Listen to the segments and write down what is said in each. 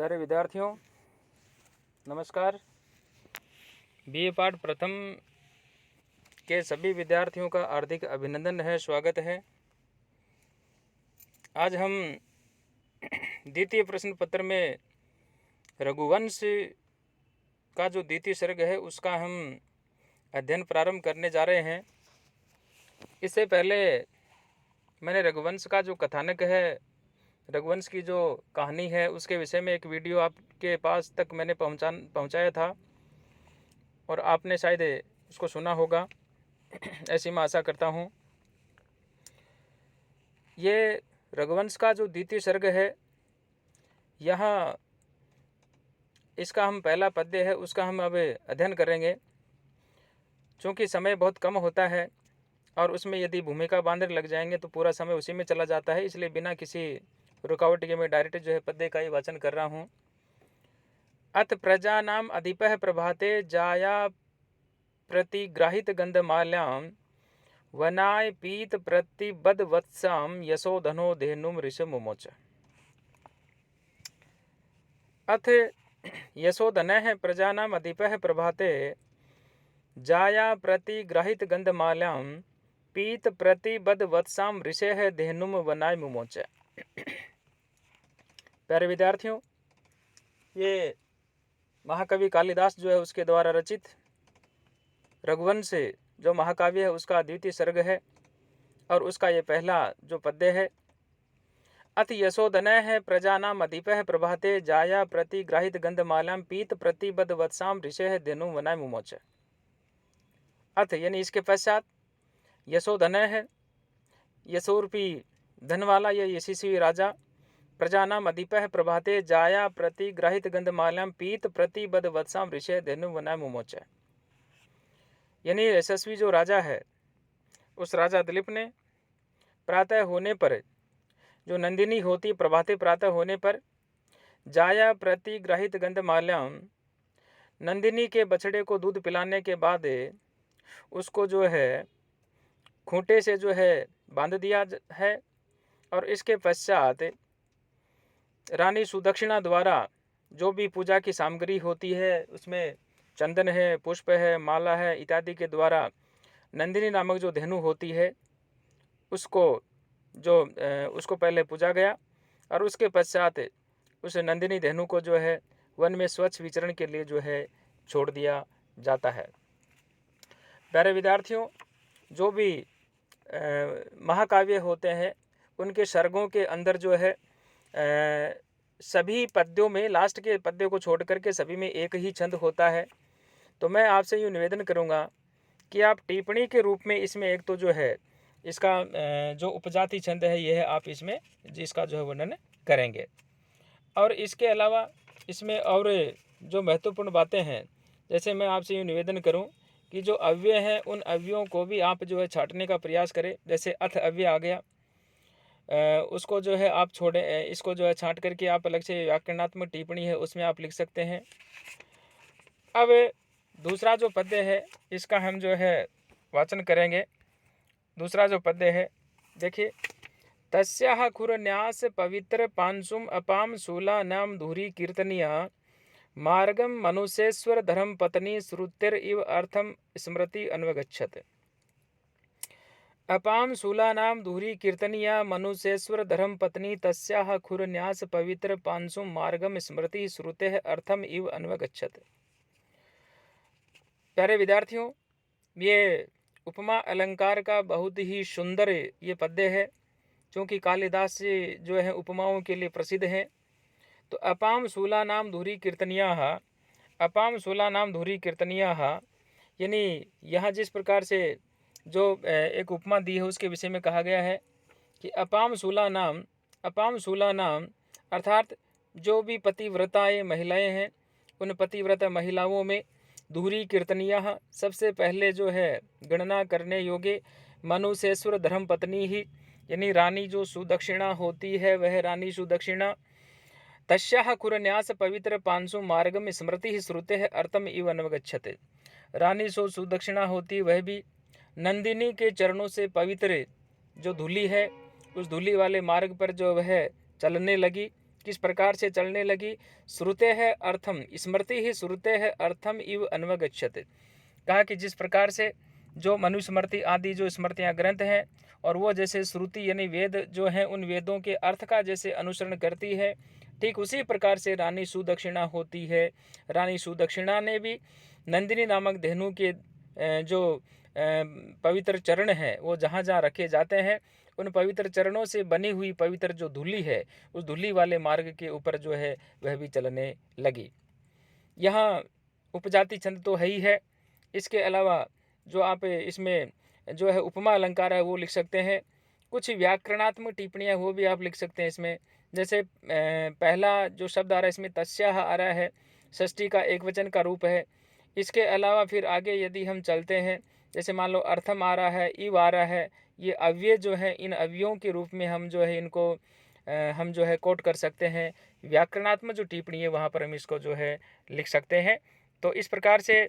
प्यारे विद्यार्थियों, नमस्कार। बीए पाठ प्रथम के सभी विद्यार्थियों का हार्दिक अभिनंदन है, स्वागत है। आज हम द्वितीय प्रश्न पत्र में रघुवंश का जो द्वितीय सर्ग है उसका हम अध्ययन प्रारंभ करने जा रहे हैं। इससे पहले मैंने रघुवंश का जो कथानक है, रघुवंश की जो कहानी है, उसके विषय में एक वीडियो आपके पास तक मैंने पहुंचाया था और आपने शायद उसको सुना होगा, ऐसी मैं आशा करता हूं। ये रघुवंश का जो द्वितीय सर्ग है, यहाँ इसका हम पहला पद्य है उसका हम अब अध्ययन करेंगे। चूँकि समय बहुत कम होता है और उसमें यदि भूमिका बांधने लग जाएंगे तो पूरा समय उसी में चला जाता है, इसलिए बिना किसी रुकावट के मैं डायरेक्ट जो है पद्य का ही वाचन कर रहा हूँ। अत प्रजानाम अधिपः प्रभाते जाया प्रतिग्राहित गंधमाल्याम वनाय पीत प्रतिबद वत्साम यशोधनो धेनुम ऋषि मुमोच। अथ यशोधनः प्रजानाम अधिपः प्रभाते जाया प्रतिग्राहित गंधमाल्याम पीत प्रतिबद वत्साम ऋषेः धेनुम वनाय मुमोच। प्यारे विद्यार्थियों, ये महाकवि कालिदास जो है उसके द्वारा रचित रघुवंश जो महाकाव्य है उसका द्वितीय सर्ग है और उसका ये पहला जो पद्य है। अथ यशोधनः प्रजानाम अधिपः प्रभाते जाया प्रतिग्राहित गंधमाल्याम पीत प्रतिबद वत्साम ऋषेः धेनुम वनाय मुमोच। अथ यानी इसके पश्चात यशोधनः, यशोरूपी धन वाला ये यशस्वी राजा, प्रजानाम अधिपः प्रभाते जाया प्रतिग्राहित गंधमाल्याम पीत प्रतिबद वत्साम ऋषेः धेनुम वनाय मुमोच। यानी यशस्वी जो राजा है उस राजा दिलीप ने प्रातः होने पर, जो नंदिनी होती प्रभाते प्रातः होने पर, जाया प्रतिग्राहित गंधमाल्याम, नंदिनी के बछड़े को दूध पिलाने के बाद उसको जो है खूंटे से जो है बांध दिया है और इसके पश्चात रानी सुदक्षिणा द्वारा जो भी पूजा की सामग्री होती है, उसमें चंदन है, पुष्प है, माला है इत्यादि के द्वारा नंदिनी नामक जो धेनु होती है उसको पहले पूजा गया और उसके पश्चात उस नंदिनी धेनु को जो है वन में स्वच्छ विचरण के लिए जो है छोड़ दिया जाता है। प्यारे विद्यार्थियों, जो भी महाकाव्य होते हैं उनके सर्गों के अंदर जो है सभी पद्यों में लास्ट के पद्यों को छोड़ करके सभी में एक ही छंद होता है। तो मैं आपसे यूँ निवेदन करूँगा कि आप टिप्पणी के रूप में इसमें एक तो जो है इसका जो उपजाति छंद है यह आप इसमें जिसका जो है वर्णन करेंगे। और इसके अलावा इसमें और जो महत्वपूर्ण बातें हैं, जैसे मैं आपसे यूँ निवेदन करूँ कि जो अव्यय हैं उन अव्ययों को भी आप जो है छांटने का प्रयास करें। जैसे अथ अव्यय आ गया, उसको जो है आप छोड़ें, इसको जो है छांट करके आप अलग से व्याकरणात्मक टिप्पणी है उसमें आप लिख सकते हैं। अब दूसरा जो पद्य है इसका हम जो है वाचन करेंगे। दूसरा जो पद्य है देखिए, तस्याः खुरन्यास पवित्र पांसुम अपाम शूला नाम धूरी कीर्तनिया मार्गम मनुष्येश्वर धर्म पत्नी श्रुतिर इव अर्थम स्मृति अन्वगच्छत। अपाम शूला नाम धूरी कीर्तनिया मनुष्येश्वर धर्म पत्नी तस्याः खुरन्यास पवित्र पांसुम मार्गम स्मृति श्रुतेः अर्थम इव अन्वगच्छत। प्यारे विद्यार्थियों, ये उपमा अलंकार का बहुत ही सुंदर ये पद्य है, क्योंकि कालिदास जो है उपमाओं के लिए प्रसिद्ध है। तो अपाम शूला नाम धूरी कीर्तनियाः, अपाम शूला नाम धूरी कीर्तनियाः, यानी यहाँ जिस प्रकार से जो एक उपमा दी है उसके विषय में कहा गया है कि अपाम शूला नाम अर्थात जो भी पतिव्रताएँ महिलाएँ हैं उन पतिव्रता महिलाओं में धूरी कीर्तनियाः सबसे पहले जो है गणना करने योग्य मनुष्येश्वर धर्म पत्नी ही, यानी रानी जो सुदक्षिणा होती है वह रानी सुदक्षिणा, तस्याः खुरन्यास पवित्र पांसु मार्गम स्मृति श्रुते है अर्थम इव अन्वगच्छते। रानी सो सुदक्षिणा होती वह भी नंदिनी के चरणों से पवित्र जो धूली है उस धूली वाले मार्ग पर जो वह चलने लगी किस प्रकार से चलने लगी। श्रुते है अर्थम स्मृति ही श्रुते है अर्थम इव अन्वगच्छते। कहा कि जिस प्रकार से जो मनुस्मृति आदि जो स्मृतियाँ ग्रंथ हैं और वो जैसे श्रुति यानी वेद जो हैं उन वेदों के अर्थ का जैसे अनुसरण करती है, ठीक उसी प्रकार से रानी सुदक्षिणा होती है। रानी सुदक्षिणा ने भी नंदिनी नामक धेनु के जो पवित्र चरण है वो जहाँ जहाँ रखे जाते हैं उन पवित्र चरणों से बनी हुई पवित्र जो धूली है उस धूली वाले मार्ग के ऊपर जो है वह भी चलने लगी। यहाँ उपजाति छंद तो है ही है, इसके अलावा जो आप इसमें जो है उपमा अलंकार है वो लिख सकते हैं। कुछ व्याकरणात्मक टिप्पणियाँ वो भी आप लिख सकते हैं इसमें। जैसे पहला जो शब्द आ रहा है इसमें तस्याः आ रहा है, षष्ठी का एक वचन का रूप है। इसके अलावा फिर आगे यदि हम चलते हैं, जैसे मान लो अर्थम आ रहा है, इव आ रहा है, ये अव्यय जो है इन अव्ययों के रूप में हम जो है इनको हम जो है कोट कर सकते हैं। व्याकरणात्मक जो टिप्पणी है वहाँ पर हम इसको जो है लिख सकते हैं। तो इस प्रकार से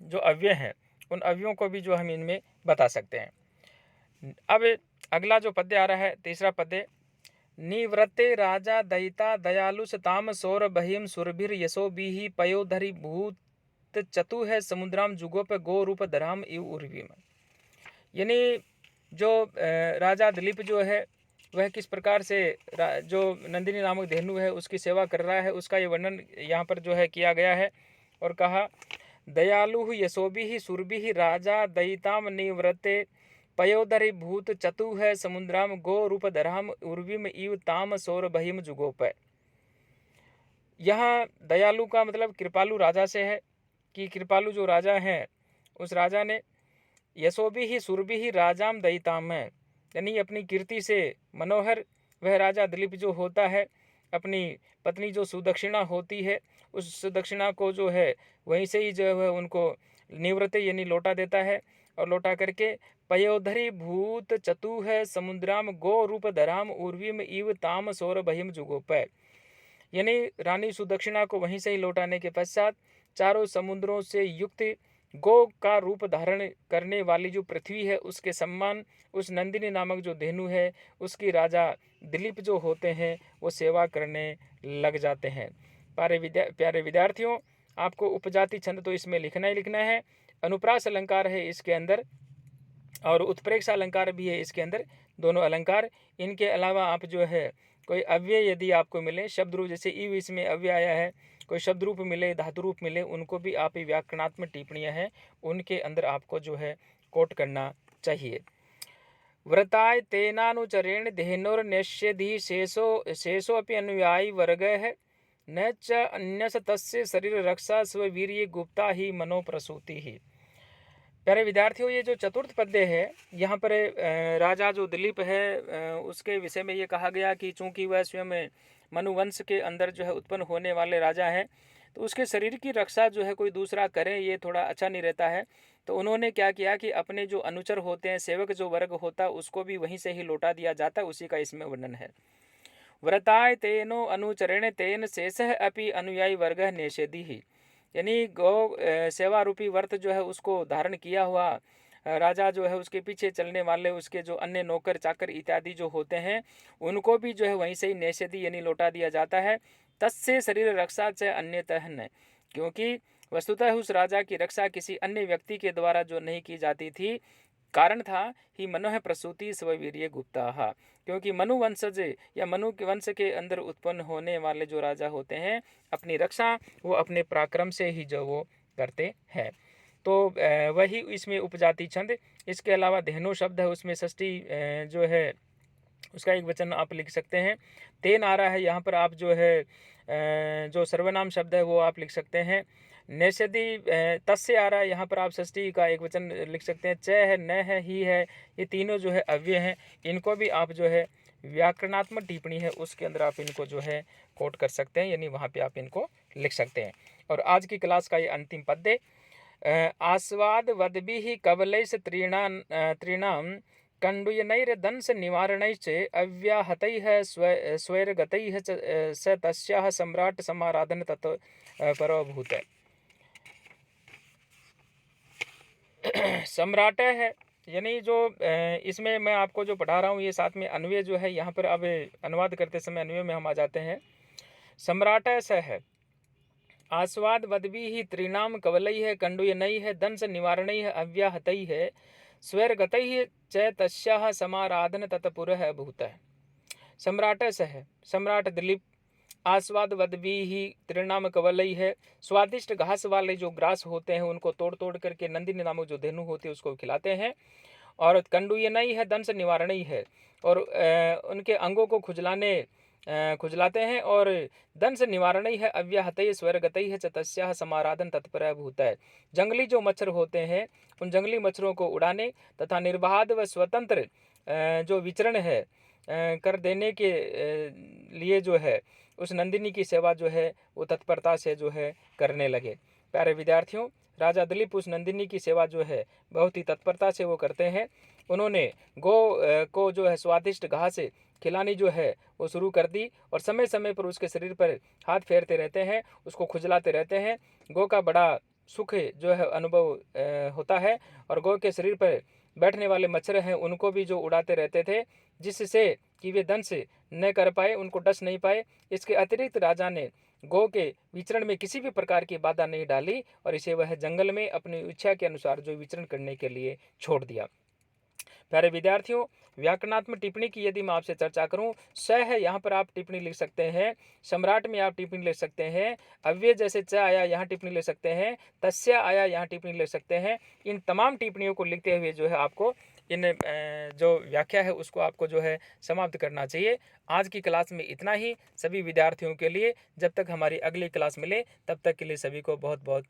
जो अव्यय हैं उन अव्ययों को भी जो हम इनमें बता सकते हैं। अब अगला जो पद्य आ रहा है, तीसरा पद्य, निवृत्ते राजा दयिता दयालुस ताम सौर बहिम सुरभिर यशोभिः पयोधरी भूत चतु है समुद्राम जुगोप गो रूप धराम इव उर्वीम। यानी जो राजा दिलीप जो है वह किस प्रकार से जो नंदिनी नामक धेनु है उसकी सेवा कर रहा है उसका ये वर्णन यहाँ पर जो है किया गया है। और कहा दयालु यशोभिः सुरभिः राजा दयिताम निवृत्ते पयोधरी भूत चतु है समुद्राम गो रूप धराम उर्वीम इव ताम सौर बहिम जुगोप। यहाँ दयालु का मतलब कृपालु राजा से है कि कृपालु जो राजा हैं उस राजा ने यशोभिः सुरभिः राजाम दयिताम है, यानी अपनी कीर्ति से मनोहर वह राजा दिलीप जो होता है अपनी पत्नी जो सुदक्षिणा होती है उस सुदक्षिणा को जो है वहीं से ही जो है उनको निवृत्त यानी लौटा देता है। और लौटा करके पयोधरी भूत चतु है समुद्राम गो रूप धराम उर्वीम इव ताम सौर बहिम जुगोप। यानी रानी सुदक्षिणा को वहीं से ही लौटाने के पश्चात चारों समुद्रों से युक्त गो का रूप धारण करने वाली जो पृथ्वी है उसके सम्मान उस नंदिनी नामक जो धेनु है उसकी राजा दिलीप जो होते हैं वो सेवा करने लग जाते हैं। प्यारे विद्यार्थियों, आपको उपजाति छंद तो इसमें लिखना ही लिखना है। अनुप्रास अलंकार है इसके अंदर और उत्प्रेक्षा अलंकार भी है इसके अंदर, दोनों अलंकार। इनके अलावा आप जो है कोई अव्यय यदि आपको मिले शब्द रूप, जैसे इव इसमें अव्यय आया है, कोई शब्द रूप मिले धातु रूप मिले उनको भी आप व्याकरणात्मक टिप्पणियाँ हैं उनके अंदर आपको जो है कोट करना चाहिए। व्रताय तेनानुचरेण धेनोर्नश्यधि शेषोऽपि अनुयायी वर्ग है न च अन्यस तस्य शरीर रक्षा स्ववीर्य गुप्ता ही मनो प्रसूति ही। प्यारे विद्यार्थियों, ये जो चतुर्थ पद्य है यहाँ पर राजा जो दिलीप है उसके विषय में ये कहा गया कि चूंकि वह स्वयं मनुवंश के अंदर जो है उत्पन्न होने वाले राजा हैं तो उसके शरीर की रक्षा जो है कोई दूसरा करे ये थोड़ा अच्छा नहीं रहता है। तो उन्होंने क्या किया कि अपने जो अनुचर होते हैं, सेवक जो वर्ग होता है उसको भी वहीं से ही लौटा दिया जाता है, उसी का इसमें वर्णन है। व्रताय तेनो अनुचरण तेन शेषः अपि अनुयायी वर्ग निषेधी ही, यानी गौ सेवा रूपी व्रत जो है उसको धारण किया हुआ राजा जो है उसके पीछे चलने वाले उसके जो अन्य नौकर चाकर इत्यादि जो होते हैं उनको भी जो है वहीं से ही निषेधी यानी लौटा दिया जाता है। तस्य शरीर रक्षा च अन्यतः न, क्योंकि वस्तुतः उस राजा की रक्षा किसी अन्य व्यक्ति के द्वारा जो नहीं की जाती थी, कारण था ही मनोह प्रसूति स्ववीर्य गुप्ता, क्योंकि मनु वंशज या मनु के वंश के अंदर उत्पन्न होने वाले जो राजा होते हैं अपनी रक्षा वो अपने पराक्रम से ही जो वो करते हैं। तो वही इसमें उपजाति छंद। इसके अलावा धेनु शब्द है उसमें षष्ठी जो है उसका एक वचन आप लिख सकते हैं। तेन आ रहा है यहाँ पर आप जो है जो सर्वनाम शब्द है वो आप लिख सकते हैं। नैषधि तस्य आ रहा है यहाँ पर आप षष्ठी का एक वचन लिख सकते हैं। च है, न है, ही है, ये तीनों जो है अव्यय हैं, इनको भी आप जो है व्याकरणात्मक टिप्पणी है उसके अंदर आप इनको जो है कोट कर सकते हैं, यानी वहाँ पे आप इनको लिख सकते हैं। और आज की क्लास का ये अंतिम पद्य, आस्वाद वद्भिः कवलैः त्रीणाम कंडुयनैर्दंश निवारणैश्च अव्याहतैः स्वैर्गतैः स तस्याः सम्राट समाराधन तत् परोभूत। सम्राट है यानी जो इसमें मैं आपको जो पढ़ा रहा हूँ ये साथ में अन्वय जो है यहाँ पर अब अनुवाद करते समय अन्वय में हम आ जाते हैं। सम्राट स है आस्वाद वदवी ही त्रिनाम कवलई है कंडुय नई है दंस निवारणई है अव्याहतई है स्वैरगतई च तस्याः समाराधन तत्पुरः भूत है। सम्राट स है सम्राट दिलीप आस्वाद वदवी ही त्रिनाम कवलई है स्वादिष्ट घास वाले जो ग्रास होते हैं उनको तोड़ तोड़ करके नंदिनी नामक जो धेनु होती है उसको खिलाते हैं। और कंडुयनई है दंस निवारणई है और उनके अंगों को खुजलाते हैं। और दंस निवारणई है अव्याहतई स्वर्गतई है तस्याः समाराधन तत्पर भूत है। जंगली जो मच्छर होते हैं उन जंगली मच्छरों को उड़ाने तथा निर्बाध व स्वतंत्र जो विचरण है कर देने के लिए जो है उस नंदिनी की सेवा जो है वो तत्परता से जो है करने लगे। प्यारे विद्यार्थियों, राजा दिलीप उस नंदिनी की सेवा जो है बहुत ही तत्परता से वो करते हैं। उन्होंने गौ को जो है स्वादिष्ट घास खिलानी जो है वो शुरू कर दी और समय समय पर उसके शरीर पर हाथ फेरते रहते हैं, उसको खुजलाते रहते हैं। गौ का बड़ा सुख जो है अनुभव होता है और गौ के शरीर पर बैठने वाले मच्छर हैं उनको भी जो उड़ाते रहते थे जिससे कि वे दंश न कर पाए, उनको डस नहीं पाए। इसके अतिरिक्त राजा ने गौ के विचरण में किसी भी प्रकार की बाधा नहीं डाली और इसे वह जंगल में अपनी इच्छा के अनुसार जो विचरण करने के लिए छोड़ दिया। प्यारे विद्यार्थियों, व्याकरणात्मक टिप्पणी की यदि मैं आपसे चर्चा करूं, स है यहाँ पर आप टिप्पणी लिख सकते हैं, सम्राट में आप टिप्पणी लिख सकते हैं, अव्यय जैसे च आया यहाँ टिप्पणी लिख सकते हैं, तस्य आया यहाँ टिप्पणी लिख सकते हैं। इन तमाम टिप्पणियों को लिखते हुए जो है आपको इन जो व्याख्या है उसको आपको जो है समाप्त करना चाहिए। आज की क्लास में इतना ही सभी विद्यार्थियों के लिए। जब तक हमारी अगली क्लास मिले तब तक के लिए सभी को बहुत बहुत